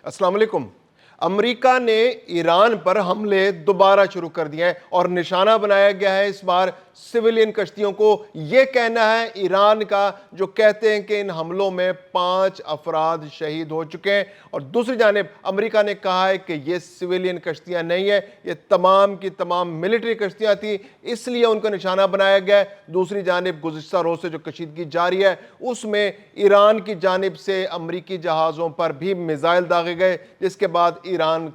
अस्सलाम वालेकुम। अमेरिका ने ईरान पर हमले दोबारा शुरू कर दिए हैं और निशाना बनाया गया है इस बार सिविलियन कश्तियों को। यह कहना है ईरान का जो कहते हैं कि इन हमलों में 5 अफराद शहीद हो चुके हैं, और दूसरी जानिब अमेरिका ने कहा है कि ये सिविलियन कश्तियां नहीं है, ये तमाम की तमाम मिलिट्री कश्तियां थी, इसलिए उनका निशाना बनाया गया है। दूसरी जानिब गुज़िश्ता रोज़ से जो कशीदगी जारी है उसमें ईरान की जानिब से अमरीकी जहाज़ों पर भी मिसाइल दागे गए, जिसके बाद ईरान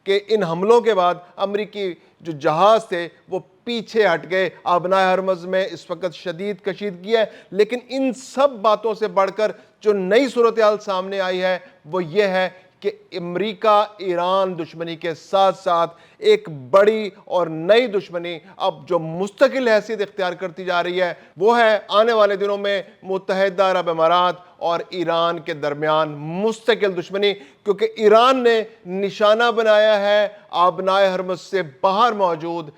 के इन हमलों के बाद अमरीकी जो जहाज थे वो पीछे हट गए। आबनाए हरमज़ में इस वक्त शदीद कशीदगी है, लेकिन इन सब बातों से बढ़कर जो नई सूरत हाल सामने आई है वो ये है कि अमरीका ईरान दुश्मनी के साथ साथ एक बड़ी और नई दुश्मनी अब जो मुस्तकिल हैसियत इख्तियार करती जा रही है वो है आने वाले दिनों में मुत्तहिदा अरब अमारात और ईरान के दरमियान मुस्तकिल दुश्मनी, क्योंकि ईरान ने निशाना बनाया है आबनाए हरमज़ से बाहर मौजूद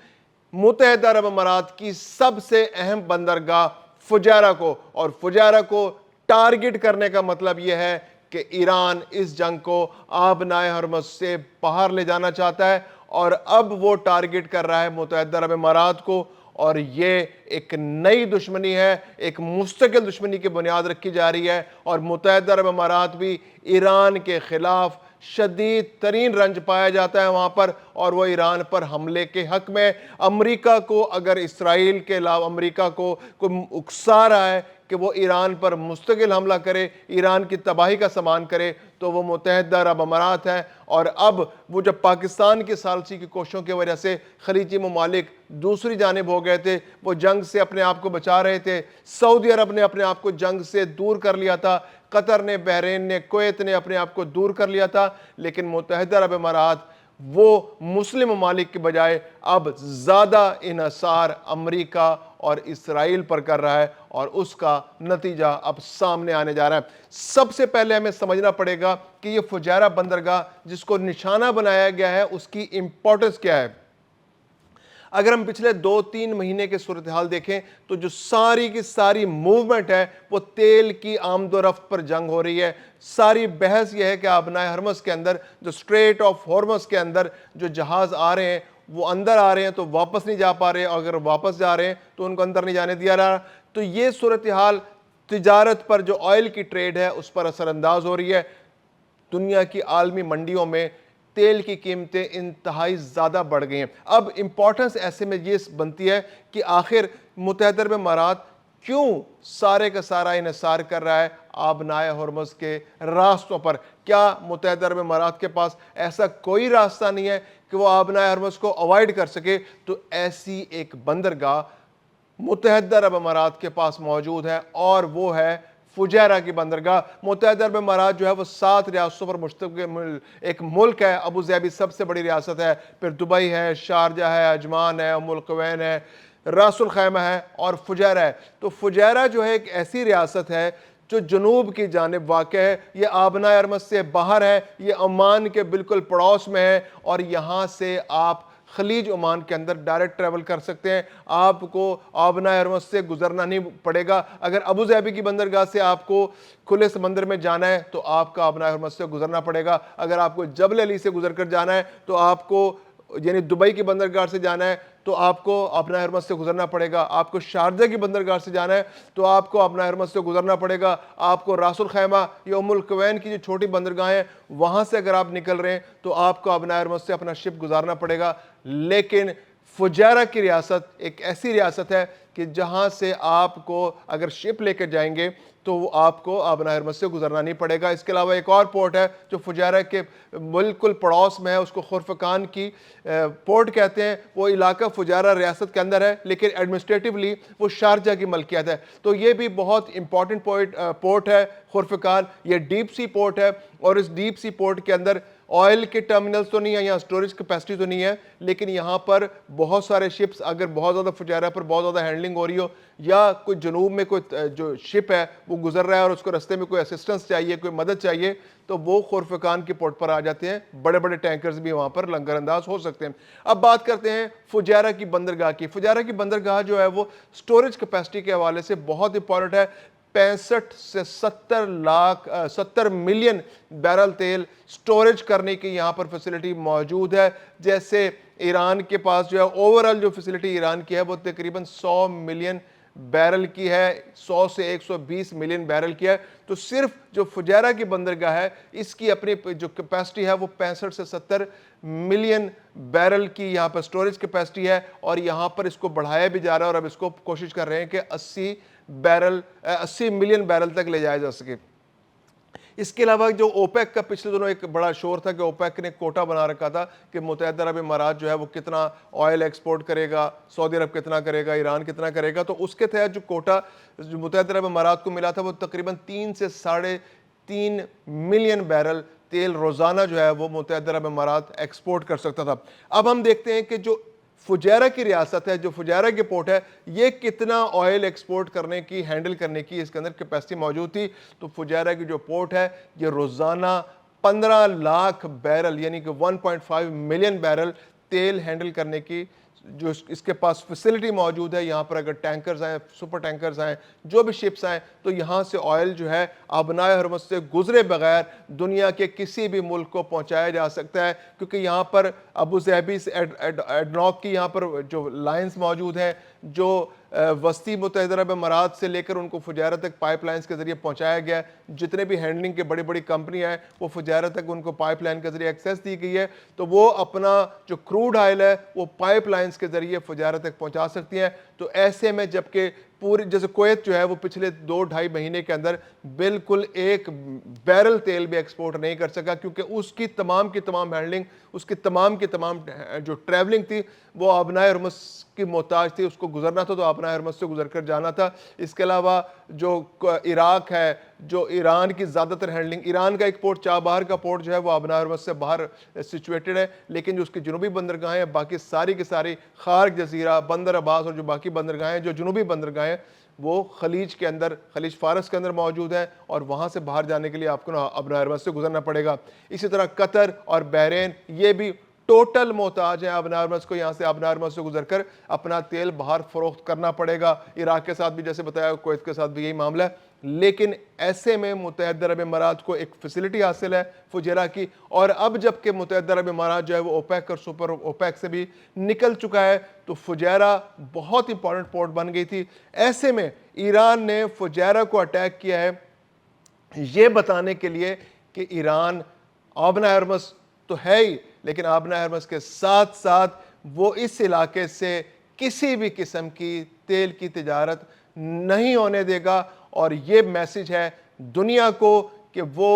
मुत्तहिदा अरब अमारात की सबसे अहम बंदरगाह फुजैरा को, और फुजैरा को टारगेट करने का मतलब यह है कि ईरान इस जंग को आबनाए हरमज़ से बाहर ले जाना चाहता है, और अब वो टारगेट कर रहा है मुत्तहिदा अरब अमारात को, और ये एक नई दुश्मनी है, एक मुस्तकिल दुश्मनी की बुनियाद रखी जा रही है। और मुत्तहिदा अरब अमारात भी ईरान के खिलाफ शदीद तरीन रंज पाया जाता है वहाँ पर, और वो ईरान पर हमले के हक में। अमरीका को अगर इसराइल के अलावा अमरीका को कोई उकसा रहा है कि वो ईरान पर मुस्तकिल हमला करे, ईरान की तबाही का सामान करे, तो वो मुत्तहिदा अरब अमारात है। और अब वो जब पाकिस्तान की सालसी की कोशिशों की वजह से खलीजी ममालिक दूसरी जानिब हो गए थे, वो जंग से अपने आप को बचा रहे थे, सऊदी अरब ने अपने आप को जंग से दूर कर लिया था, कतर ने, बहरीन ने, कुवैत ने अपने आप को दूर कर लिया था, लेकिन मुत्तहिदा अरब अमारात वो मुस्लिम ममालिक के बजाय अब ज़्यादा इन्हिसार अमरीका और इसराइल पर कर रहा है, और उसका नतीजा अब सामने आने जा रहा है। सबसे पहले हमें समझना पड़ेगा कि ये फुजैरा बंदरगाह जिसको निशाना बनाया गया है उसकी इंपॉर्टेंस क्या है। अगर हम पिछले 2-3 महीने के सूरत हाल देखें तो जो सारी की सारी मूवमेंट है वो तेल की आमदोरफ्त पर जंग हो रही है। सारी बहस यह है कि आबनाए हरमज़ के अंदर जो स्ट्रेट ऑफ हॉर्मज़ के अंदर जो जहाज़ आ रहे हैं वो अंदर आ रहे हैं तो वापस नहीं जा पा रहे, और अगर वापस जा रहे हैं तो उनको अंदर नहीं जाने दिया रहा। तो ये सूरत हाल तिजारत पर, जो ऑयल की ट्रेड है उस पर असरअंदाज हो रही है। दुनिया की आलमी मंडियों में तेल की कीमतें इंतहाई ज़्यादा बढ़ गई हैं। अब इंपॉर्टेंस ऐसे में ये बनती है कि आखिर मुत्तहिदा अरब अमारात क्यों सारे का सारा इन्हिसार कर रहा है आबनाए हरमज़ के रास्तों पर। क्या मुत्तहिदा अरब अमारात के पास ऐसा कोई रास्ता नहीं है कि वो आबनाए हरमज़ को अवॉइड कर सके? तो ऐसी एक बंदरगाह मुत्तहिदा अरब अमारात के पास मौजूद है, और वो है फुजैरा की बंदरगाह। मुत्तहिदा अरब अमारात जो है वो 7 रियासतों पर मुश्तमिल एक मुल्क है। अबू ज़ैबी सबसे बड़ी रियासत है, फिर दुबई है, शारजा है, अजमान है, उम्मुल कुवैन है, रासुल खैमा है और फुजैरा है। तो फुजैरा जो है एक ऐसी रियासत है जो जनूब की जानिब वाक़ है, ये आबनाए हरमज़ से बाहर है, ये ओमान के बिल्कुल पड़ोस में है, और यहाँ से आप खलीज ओमान के अंदर डायरेक्ट ट्रैवल कर सकते हैं। आपको आबनाए हरमज़ से गुजरना नहीं पड़ेगा। अगर अबू ज़ैबी की बंदरगाह से आपको खुले समंदर में जाना है तो आपको आबनाए हरमज़ से गुजरना पड़ेगा। अगर आपको जबल अली से गुजर कर जाना है तो आपको, यानी दुबई की बंदरगाह से जाना है तो आपको आबनाए हरमज़ से गुजरना पड़ेगा। आपको शारजा की बंदरगाह से जाना है तो आपको आबनाए हरमज़ से गुजरना पड़ेगा। आपको रासुल खैमा या उम्मुल कुवैन की जो छोटी बंदरगाह हैं वहाँ से अगर आप निकल रहे हैं तो आपको आबनाए हरमज़ से अपना शिप गुजारना पड़ेगा। लेकिन फुजैरा की रियासत एक ऐसी रियासत है कि जहाँ से आपको अगर शिप लेकर जाएंगे तो वो आपको आबनाए हरमज़ से गुजरना नहीं पड़ेगा। इसके अलावा एक और पोर्ट है जो फुजैरा के बिल्कुल पड़ोस में है, उसको खुरफकान की पोर्ट कहते हैं। वो इलाका फुजैरा रियासत के अंदर है, लेकिन एडमिनिस्ट्रेटिवली वो शारजा की मलकियत है। तो ये भी बहुत इंपॉर्टेंट पोर्ट है खुरफकान। ये डीप सी पोर्ट है, और इस डीप सी पोर्ट के अंदर ऑयल के टर्मिनल्स तो नहीं है, यहाँ स्टोरेज कैपेसिटी तो नहीं है, लेकिन यहाँ पर बहुत सारे शिप्स, अगर बहुत ज़्यादा फुजैरा पर बहुत ज़्यादा हैंडलिंग हो रही हो, या कोई जनूब में कोई जो शिप है वो गुजर रहा है और उसको रास्ते में कोई असिस्टेंस चाहिए, कोई मदद चाहिए, तो वो खुरफकान के पोर्ट पर आ जाते हैं। बड़े बड़े टैंकर्स भी वहाँ पर लंगर अंदाज हो सकते हैं। अब बात करते हैं फुजैरा की बंदरगाह की। फुजैरा की बंदरगाह जो है वो स्टोरेज कैपेसिटी के हवाले से बहुत इंपॉर्टेंट है। 65 से 70 मिलियन बैरल तेल स्टोरेज करने की यहाँ पर फैसिलिटी मौजूद है। जैसे ईरान के पास जो है ओवरऑल जो फैसिलिटी ईरान की है वो तकरीबन 100 मिलियन बैरल की है, 100 से 120 मिलियन बैरल की है। तो सिर्फ जो फुजैरा की बंदरगाह है इसकी अपनी जो कैपेसिटी है वो 65 से 70 मिलियन बैरल की यहाँ पर स्टोरेज कैपेसिटी है, और यहाँ पर इसको बढ़ाया भी जा रहा है और अब इसको कोशिश कर रहे हैं कि 80 मिलियन बैरल तक ले जाया जा सके। इसके अलावा जो ओपेक का पिछले दिनों एक बड़ा शोर था कि ओपेक ने कोटा बना रखा था कि मुत्तहिदा अरब इमारात जो है वो कितना ऑयल एक्सपोर्ट करेगा, सऊदी अरब कितना करेगा, ईरान कितना करेगा। तो उसके तहत जो कोटा जो मुत्तहिदा अरब इमारात को मिला था वो तकरीबन 3 से 3.5 मिलियन बैरल तेल रोज़ाना जो है वो मुत्तहिदा अरब इमारात एक्सपोर्ट कर सकता था। अब हम देखते हैं कि जो फुजैरा की रियासत है, जो फुजैरा की पोर्ट है, ये कितना ऑयल एक्सपोर्ट करने की, हैंडल करने की इसके अंदर कैपेसिटी मौजूद थी। तो फुजैरा की जो पोर्ट है ये रोज़ाना 15 लाख बैरल यानी कि 1.5 मिलियन बैरल तेल हैंडल करने की जो इसके पास फैसिलिटी मौजूद है। यहाँ पर अगर टैंकर्स आए, सुपर टैंकर्स आए, जो भी शिप्स आए, तो यहाँ से ऑयल जो है आबनाए हरमज़ से गुजरे बगैर दुनिया के किसी भी मुल्क को पहुँचाया जा सकता है, क्योंकि यहाँ पर अबू ज़हबी से एडनॉक की यहाँ पर जो लाइन्स मौजूद हैं, जो वस्ती मुत्तहिदा अरब इमारात से लेकर उनको फुजैरा तक पाइपलाइंस के ज़रिए पहुँचाया गया। जितने भी हैंडलिंग के बड़ी बड़ी कंपनियाँ हैं वो फुजैरा तक उनको पाइपलाइन के ज़रिए एक्सेस दी गई है। तो वो अपना जो क्रूड ऑयल है वो पाइपलाइंस के ज़रिए फुजैरा तक पहुँचा सकती हैं। तो ऐसे में जबकि पूरी जैसे कुवैत जो है वो पिछले 2-2.5 महीने के अंदर बिल्कुल एक बैरल तेल भी एक्सपोर्ट नहीं कर सका, क्योंकि उसकी तमाम की तमाम हैंडलिंग, उसकी तमाम की तमाम जो ट्रैवलिंग थी वो आबनाए हरमज़ की मोहताज थी। उसको गुजरना था तो आबनाए हरमज़ से गुजर कर जाना था। इसके अलावा जो इराक है, जो ईरान की ज़्यादातर हैंडलिंग, ईरान का एक पोर्ट चाबहार का पोर्ट जो है वो आबनाए हरमज़ से बाहर सिचुएटेड है, लेकिन जो उसकी जनूबी बंदरगाहें हैं बाकी सारी की सारी खार्क जजीरा, बंदर अब्बास और जो बाकी बंदरगाहें जो जनूबी बंदरगाहें वो खलीज के अंदर, खलीज फारस के अंदर मौजूद है, और वहाँ से बाहर जाने के लिए आपको आबनाए हरमज़ से गुजरना पड़ेगा। इसी तरह कतर और बहरीन ये भी टोटल मोहताज है आबनाए हरमज़ को, यहाँ से आबनाए हरमज़ से गुजरकर अपना तेल बाहर फरोख्त करना पड़ेगा। इराक के साथ भी जैसे बताया, कुवैत के साथ भी यही मामला है। लेकिन ऐसे में मुत्तहिदा अरब इमारात को एक फैसिलिटी हासिल है फुजैरा की, और अब जबकि मुत्तहिदा अरब इमारात जो है वो ओपेक और सुपर ओपेक से भी निकल चुका है, तो फुजैरा बहुत इंपॉर्टेंट पोर्ट बन गई थी। ऐसे में ईरान ने फुजैरा को अटैक किया है ये बताने के लिए कि ईरान आबनाए हरमज़ तो है ही, लेकिन आबनाए हरमज़ के साथ साथ वो इस इलाके से किसी भी किस्म की तेल की तिजारत नहीं होने देगा। और ये मैसेज है दुनिया को कि वो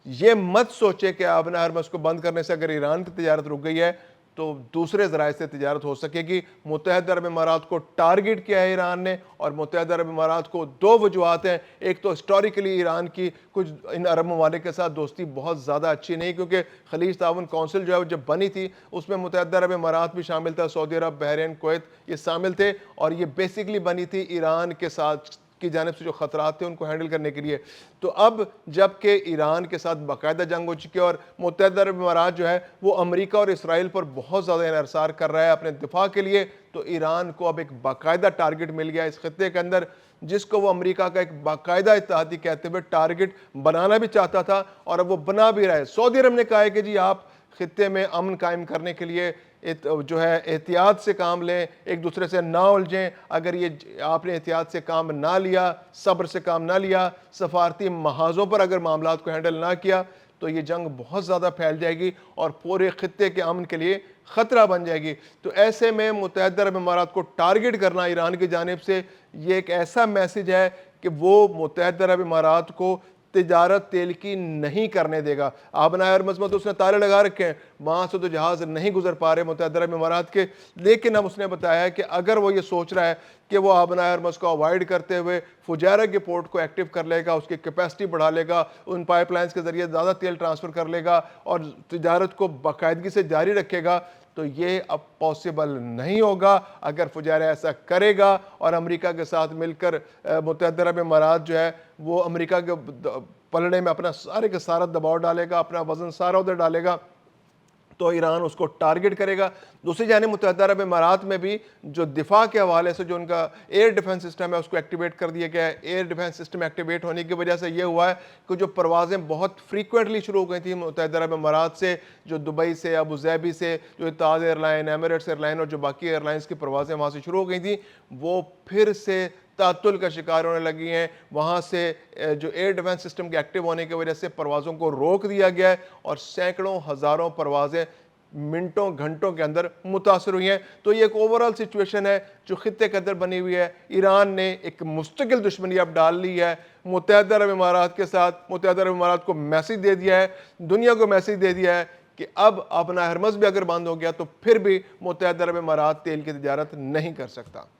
ये मत सोचे कि आबनाए हरमज़ को बंद करने से अगर ईरान की तिजारत रुक गई है तो दूसरे ज़राए से तिजारत हो सकेगी। मुत्तहिदा अरब इमारात को टारगेट किया है ईरान ने, और मुत्तहिदा अरब इमारात को 2 वजूहात हैं। एक तो हिस्टोरिकली ईरान की कुछ इन अरब ममालिक के साथ दोस्ती बहुत ज़्यादा अच्छी नहीं, क्योंकि खलीज ताउन काउंसिल जो है जब बनी थी उसमें मुत्तहिदा अरब इमारात भी शामिल था, सऊदी अरब, बहरीन, कुवैत ये शामिल थे, और ये बेसिकली बनी थी ईरान के साथ की जानिब से जो ख़तरात थे उनको हैंडल करने के लिए। तो अब जबकि ईरान के साथ बाकायदा जंग हो चुकी है और मुत्तहिदा अरब इमारात जो है वो अमेरिका और इसराइल पर बहुत ज़्यादा इन्हिसार कर रहा है अपने दिफा के लिए, तो ईरान को अब एक बाकायदा टारगेट मिल गया इस खत्ते के अंदर, जिसको वो अमेरिका का एक बाकायदा इत्तेहादी कहते हुए टारगेट बनाना भी चाहता था, और अब वो बना भी रहा है। सऊदी अरब ने कहा है कि जी आप खत्ते में अमन कायम करने के लिए जो है एहतियात से काम लें, एक दूसरे से ना उलझें। अगर ये आपने एहतियात से काम ना लिया, सब्र से काम ना लिया, सफारती महाजों पर अगर मामलात को हैंडल ना किया, तो ये जंग बहुत ज़्यादा फैल जाएगी और पूरे खत्ते के अमन के लिए ख़तरा बन जाएगी। तो ऐसे में मुत्तहिदा अरब इमारात को टारगेट करना ईरान की जानिब से ये एक ऐसा मैसेज है कि वो मुत्तहिदा अरब इमारात को तिजारत तेल की नहीं करने देगा। आबनाए हरमज़ में तो उसने ताले लगा रखे हैं, वहाँ से तो जहाज़ नहीं गुजर पा रहे मुत्तहिदा अरब इमारात के, लेकिन अब उसने बताया है कि अगर वो ये सोच रहा है कि वो आबनाए हरमज़ को अवॉइड करते हुए फुजैरा के पोर्ट को एक्टिव कर लेगा, उसकी कैपेसिटी बढ़ा लेगा, उन पाइपलाइंस के ज़रिए ज़्यादा तेल ट्रांसफ़र कर लेगा और तिजारत को बाकायदगी से जारी रखेगा, तो ये अब पॉसिबल नहीं होगा। अगर फुजैरा ऐसा करेगा और अमेरिका के साथ मिलकर मुत्तहिदा अरब इमारात जो है वो अमेरिका के पलड़े में अपना सारे का सारा दबाव डालेगा, अपना वज़न सारा उधर डालेगा, تو ایران اس کو ٹارگٹ کرے گا۔ دوسری جانب متحدہ عرب امارات میں بھی جو دفاع کے حوالے سے جو ان کا ایئر ڈیفنس سسٹم ہے اس کو ایکٹیویٹ کر دیا گیا ہے۔ ایئر ڈیفنس سسٹم ایکٹیویٹ ہونے کی وجہ سے یہ ہوا ہے کہ جو پروازیں بہت فریکوینٹلی شروع ہو گئی تھیں متحدہ عرب امارات سے، جو دبئی سے، ابو ظہبی سے، جو Etihad airline, Emirates airline اور جو باقی ایئر لائنس کی پروازیں وہاں سے شروع ہو گئی تھیں، وہ پھر سے تعطل کا شکار ہونے لگی ہیں۔ وہاں سے جو ایئر ڈیفنس سسٹم کے ایکٹیو ہونے کی وجہ سے پروازوں کو روک دیا گیا ہے اور سینکڑوں ہزاروں پروازیں منٹوں گھنٹوں کے اندر متاثر ہوئی ہیں۔ تو یہ ایک اوورال سچویشن ہے جو خطے کے اندر بنی ہوئی ہے۔ ایران نے ایک مستقل دشمنی اب ڈال لی ہے متحدہ عرب امارات کے ساتھ۔ متحدہ عرب امارات کو میسج دے دیا ہے، دنیا کو میسج دے دیا ہے کہ اب اپنا ہرمز بھی اگر بند ہو گیا تو پھر بھی متحدہ عرب امارات تیل کی تجارت نہیں کر سکتا۔